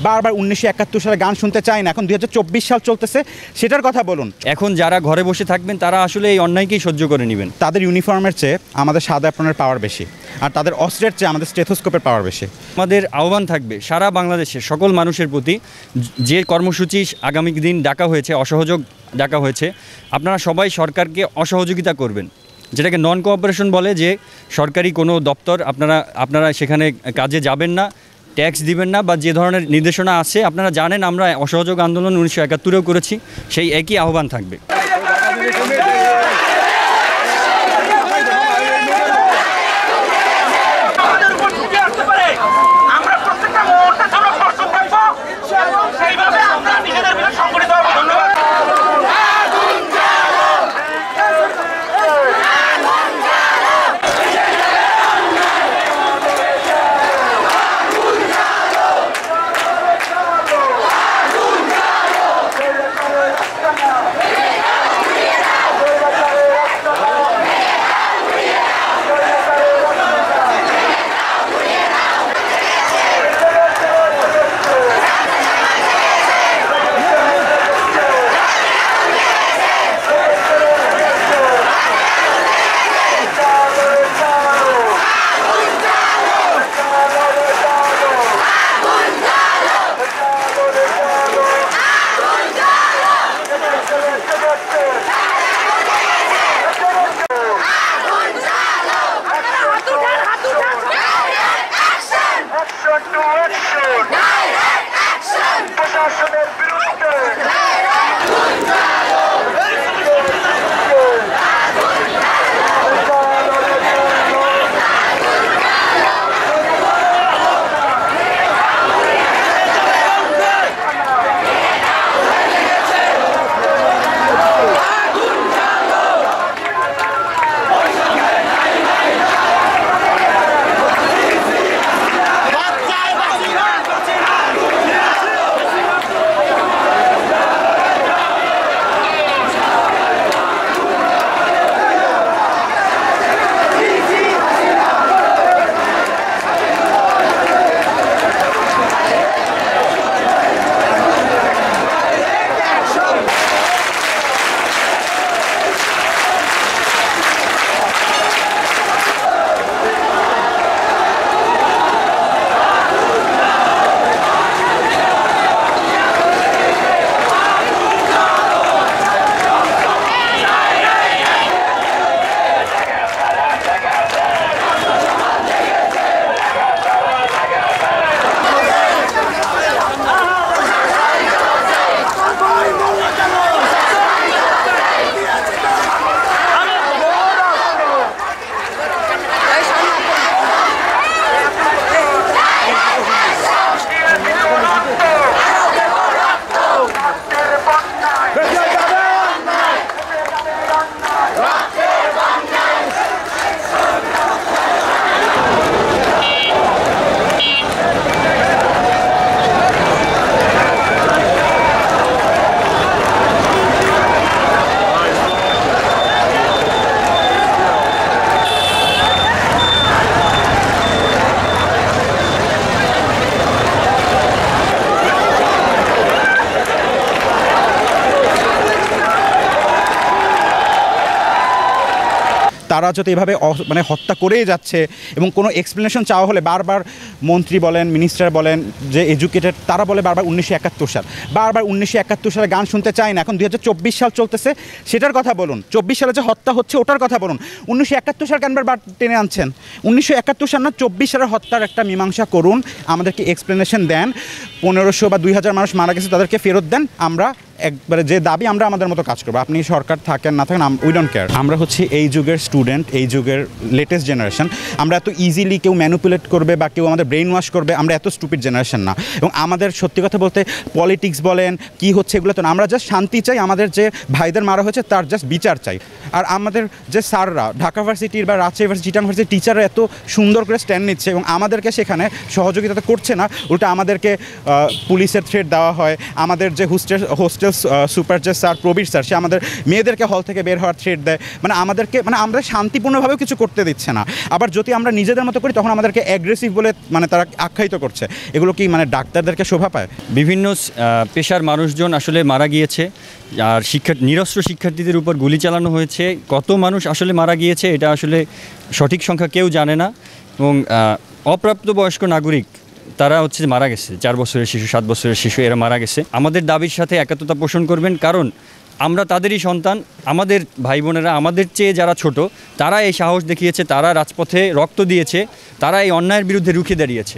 বারবার 1971 সালে গান শুনতে চাই না, এখন 2024 সাল চলতেছে, সেটার কথা বলুন। এখন যারা ঘরে বসে থাকবেন তারা আসলে এই অন্যায়কেই সহ্য করে নেবেন। তাদের ইউনিফর্মের চেয়ে আমাদের সাদা অ্যাপ্রনের পাওয়ার বেশি, আর তাদের অস্ত্রের চেয়ে আমাদের স্টেথোস্কোপের পাওয়ার বেশি। আমাদের আহ্বান থাকবে সারা বাংলাদেশের সকল মানুষের প্রতি, যে কর্মসূচি আগামী দিন ডাকা হয়েছে, অসহযোগ ডাকা হয়েছে, আপনারা সবাই সরকারকে অসহযোগিতা করবেন, যেটাকে নন কোঅপারেশন বলে, যে সরকারি কোনো দপ্তর আপনারা সেখানে কাজে যাবেন না, ট্যাক্স দিবেন না, বা যে ধরনের নির্দেশনা আছে আপনারা জানেন। আমরা অসহযোগ আন্দোলন 1971-এও করেছি, সেই একই আহ্বান থাকবে। তারা যদি এভাবে মানে হত্যা করেই যাচ্ছে এবং কোনো এক্সপ্লেনেশন চাওয়া হলে বারবার মন্ত্রী বলেন, মিনিস্টার বলেন, যে এডুকেটেড, তারা বলে বারবার 1971 সাল, বারবার 1971 সালে গান শুনতে চাই না, এখন 2024 সাল চলতেছে, সেটার কথা বলুন। 24 সালে যে হত্যা হচ্ছে ওটার কথা বলুন। 1971 সাল কেন বার টেনে আনছেন? 1971 সাল না, 24 সালের হত্যার একটা মীমাংসা করুন, আমাদেরকে এক্সপ্লেনেশন দেন। 1500 বা 2000 মানুষ মারা গেছে, তাদেরকে ফেরত দেন। আমরা একবারে যে দাবি, আমরা আমাদের মতো কাজ করবো। আপনি সরকার থাকেন না থাকেন, উই ডোন্ট কেয়ার। আমরা হচ্ছে এই যুগের স্টুডেন্ট, এই যুগের লেটেস্ট জেনারেশন। আমরা এত ইজিলি কেউ ম্যানিপুলেট করবে বা কেউ আমাদের ব্রেন ওয়াশ করবে, আমরা এত স্টুপিড জেনারেশন না। এবং আমাদের সত্যি কথা বলতে পলিটিক্স বলেন কি হচ্ছে এগুলো তো না, আমরা জাস্ট শান্তি চাই। আমাদের যে ভাইদের মারা হয়েছে তার জাস্ট বিচার চাই। আর আমাদের যে স্যাররা ঢাকা ভার্সিটির বা রাজশাহী ভার্সিটি, চিটাং ভার্সিটির টিচাররা এত সুন্দর করে স্ট্যান্ড নিচ্ছে এবং আমাদেরকে সেখানে সহযোগিতা করছে না, উল্টা আমাদেরকে পুলিশের থ্রেট দেওয়া হয়। আমাদের যে হোস্টেল হোস্টেল সুপার যে স্যার প্রবীর স্যার, সে আমাদের মেয়েদেরকে হল থেকে বের হওয়ার থ্রেট দেয়, মানে আমাদেরকে মানে আমরা শান্তিপূর্ণভাবেও কিছু করতে দিচ্ছে না। আবার যদি আমরা নিজেদের মতো করি তখন আমাদেরকে অ্যাগ্রেসিভ বলে মানে তারা আখ্যায়িত করছে। এগুলো কি মানে ডাক্তারদেরকে শোভা পায়? বিভিন্ন পেশার মানুষজন আসলে মারা গিয়েছে, আর নিরস্ত্র শিক্ষার্থীদের উপর গুলি চালানো হয়েছে। কত মানুষ আসলে মারা গিয়েছে এটা আসলে সঠিক সংখ্যা কেউ জানে না। এবং অপ্রাপ্তবয়স্ক নাগরিক তারা হচ্ছে মারা গেছে, 4 বছরের শিশু, 7 বছরের শিশু, এরা মারা গেছে। আমাদের দাবির সাথে একাত্মতা পোষণ করবেন, কারণ আমরা তাদেরই সন্তান। আমাদের ভাই বোনেরা, আমাদের চেয়ে যারা ছোট, তারা এই সাহস দেখিয়েছে, তারা রাজপথে রক্ত দিয়েছে, তারা এই অন্যায়ের বিরুদ্ধে রুখে দাঁড়িয়েছে।